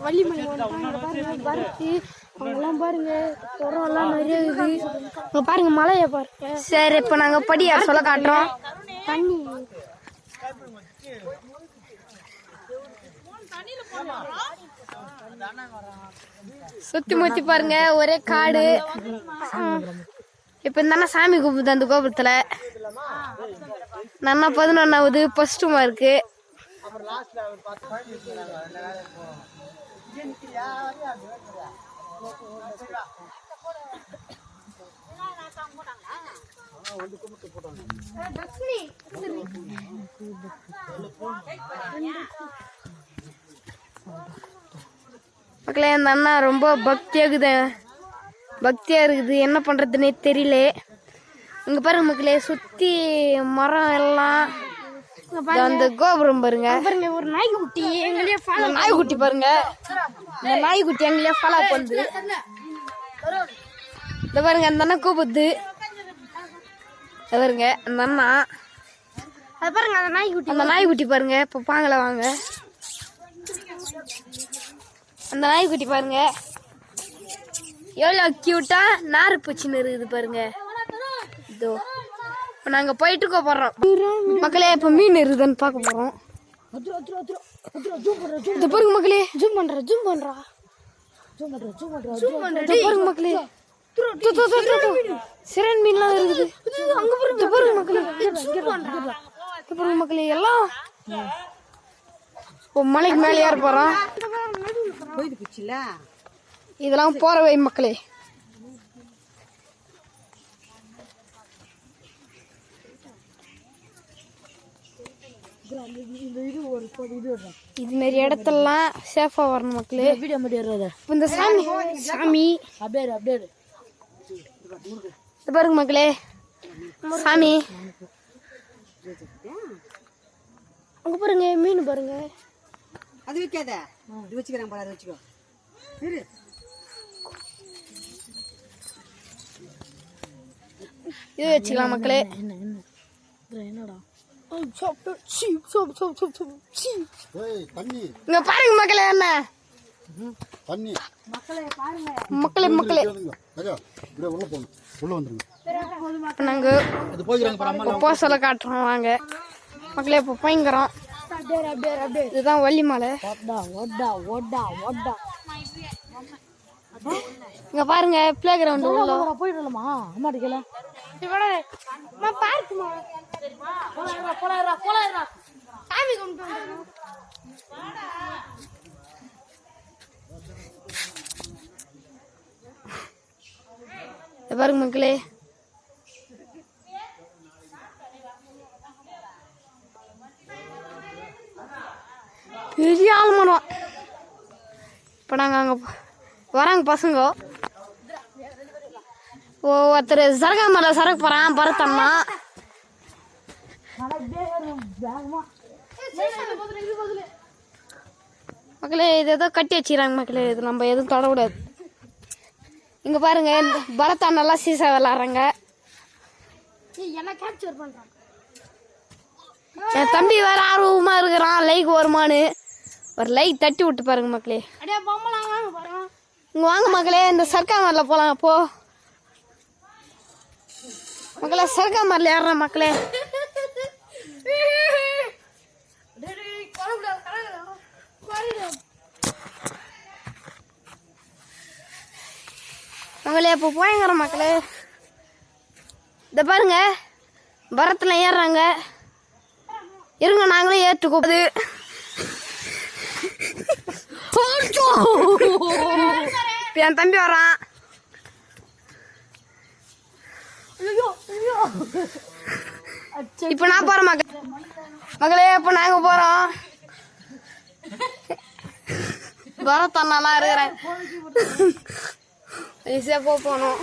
வள்ளிமலை பாருங்க பருத்தி அவங்கெல்லாம் பாருங்க குரம்லாம் நிறைய இருக்குது பாருங்க மலையை பாருங்க. சரி இப்போ நாங்கள் படியார் சொல்ல காட்டுறோம். தண்ணி சுத்தி முத்தி பாருங்க ஒரே காடு. இப்ப இந்த சாமி கூப்பிடுது அந்த கோபுரத்துல. நன்னா 11வது ஃபர்ஸ்ட் மார்க்கு. மக்களே அந்த அண்ணா ரொம்ப பக்தியா இருக்குது. என்ன பண்றதுன்னே தெரியல. இங்க பாருங்க மக்களே சுத்தி மரம் எல்லாம். அந்த கோபுரம் பாருங்க. ஒரு நாய்க்குட்டி எங்களையே நாய்க்குட்டி பாருங்க. இந்த நாய்க்குட்டி எங்களையே ஃபாலோ பண்ணுது. இந்த பாருங்க அந்த அண்ணா கூப்பிடுது. பாருங்க அந்த அண்ணா பாருங்க அந்த நாய்க்குட்டி பாருங்க. இப்ப பாங்கல வாங்க அந்த நாய்க்குட்டி பாருங்க எவ்வளோ கியூட்டா நாறு பூச்சின்னு இருக்குது பாருங்க. இதோ இப்போ நாங்கள் போயிட்டு போறோம் மக்களே. இப்போ மீன் இருக்குதுன்னு பார்க்க போறோம். இது பாருங்க மக்களே. ஜூம் பண்றா பாருங்க மக்களே. சிறன் மீன்லாம் இருக்குது. பாருங்க மக்களே. பாருங்க மக்களே எல்லாம் மலைக்கு மேலே ஏற போறோம். இதெல்லாம் போற வை மக்களே. இது மாதிரி இடத்தெல்லாம் சேஃபா வரணும் மக்களே. இந்த சாமி பாருங்க மக்களே. சாமி அங்க பாருங்க மீன் பாருங்க. அது வைக்காத இது வச்சுக்கிறேன் போல. அது வச்சுக்கோ. இது வச்சுக்கலாம் மக்களே. என்னடா இங்க பாருங்க மக்களே. என்ன மக்களே நாங்க போ சொல்ல காட்டுறோம் வாங்க மக்களே. இப்போ பயங்கரம். இதுதான் வள்ளிமலை. இங்க பாருங்க பிளே கிரவுண்ட் உள்ள போயிடலாமா? அம்மாடிக்கல பாருங்க மக்களே. பெரிய ஆழ்மனம். இப்போ நாங்கள் அங்கே வராங்க பசங்க. ஒருத்தர் சரகா மேலே சரக்கு போகிறான் பரத்தம்மா. மக்களே இது ஏதோ கட்டி வச்சுக்கிறாங்க மக்களே. இது நம்ம எதுவும் தொடக்கூடாது. இங்கே பாருங்க இந்த பரத்தா நல்லா சீசா விளாட்றாங்க. என் தம்பி வேற ஆர்வமா இருக்கிறான் லைக் வருமானு. ஒரு லைக் தட்டி விட்டு பாருங்க மக்களே. இங்க வாங்க மக்களே. இந்த சர்க்கா மரல போலாம். போ மக்களே. சர்க்கா மரல ஏறுற மக்களே. மக்களே இப்போ போயங்கிற மக்களே. இத பாருங்க பரத்துல ஏறுறாங்க. இருங்க நாங்களும் ஏற்றுக்கோது. என் தம்பி வரான். இப்ப நான் போறேன் மகளே. இப்ப நாங்க போறோம். பரத் நல்லா இருக்கிறேன். போனோம்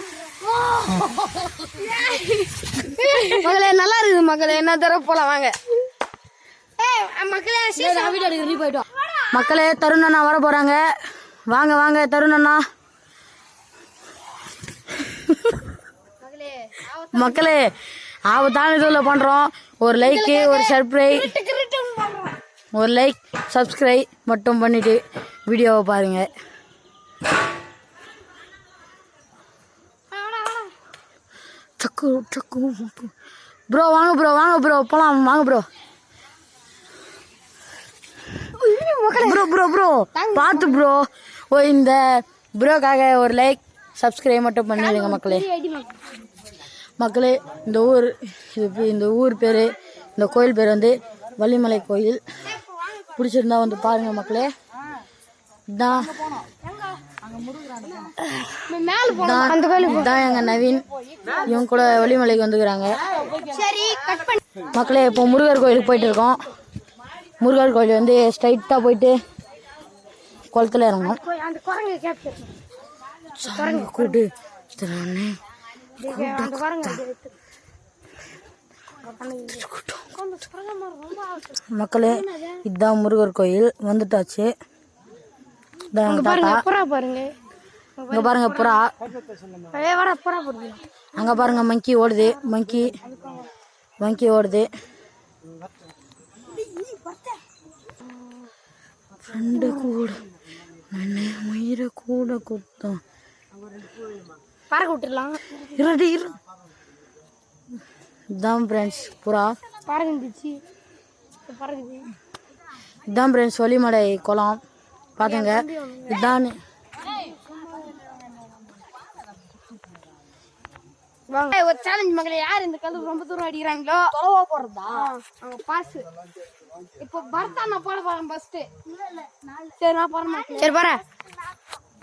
மகளே. நல்லா இருக்குது மகளே. என்ன தடவை போலாம் வாங்க மக்களே. தருண் அண்ணா வர போறாங்க. வாங்க வாங்க தருண் அண்ணா. மக்களே ஆபத்தான இதுல பண்றோம். ஒரு லைக் ஒரு சப்ஸ்கிரைப் மட்டும் பண்ணிட்டு வீடியோவை பாருங்க. சக்கு சக்கு ப்ரோ வாங்க ப்ரோ வாங்க ப்ரோ போலாம் வாங்க ப்ரோ. ப்ரோ ப்ரோ ப்ரோ பார்த்து ப்ரோ. இந்த ப்ரோக்காக ஒரு லைக் சப்ஸ்கிரைப் மட்டும் பண்ணிடுங்க மக்களே. மக்களே இந்த ஊர் பேர், இந்த கோயில் பேர் வந்து வள்ளிமலை கோயில். பிடிச்சிருந்தா வந்து பாருங்க மக்களே. இதான் எங்க நவீன், இவங்க கூட வள்ளிமலைக்கு வந்துக்கிறாங்க மக்களே. இப்போ முருகர் கோயிலுக்கு போயிட்டு இருக்கோம். முருகர் கோயில் வந்து ஸ்ட்ரைட்டாக போயிட்டு குளத்துல இறங்கணும். கூட்டு மக்களே, இதுதான் முருகர் கோயில் வந்துட்டாச்சு. இங்க பாருங்க புறா. அங்க பாருங்க மங்கி ஓடுது. மங்கி ஓடுது. ஃப்ரெண்டு கூட மயிரை கூட குத்தம் பறக்க விட்டுடலாம். இதுதான் ஃப்ரெண்ட்ஸ் புறா. பறந்துச்சு. இதுதான் ஃப்ரெண்ட்ஸ் வள்ளிமலை குளம் பாத்துங்க. இதுதான் ஒரு சேலஞ்ச் மகளே. யார் இந்த கல்லு ரொம்ப தூரம் அடிக்கிறாங்களோ தொலைவா போறதா அவங்க பாசு. இப்போ பர்த்தா நான் போட போறேன் ஃபர்ஸ்ட். சரி நான் போறேன். சரி போறேன்.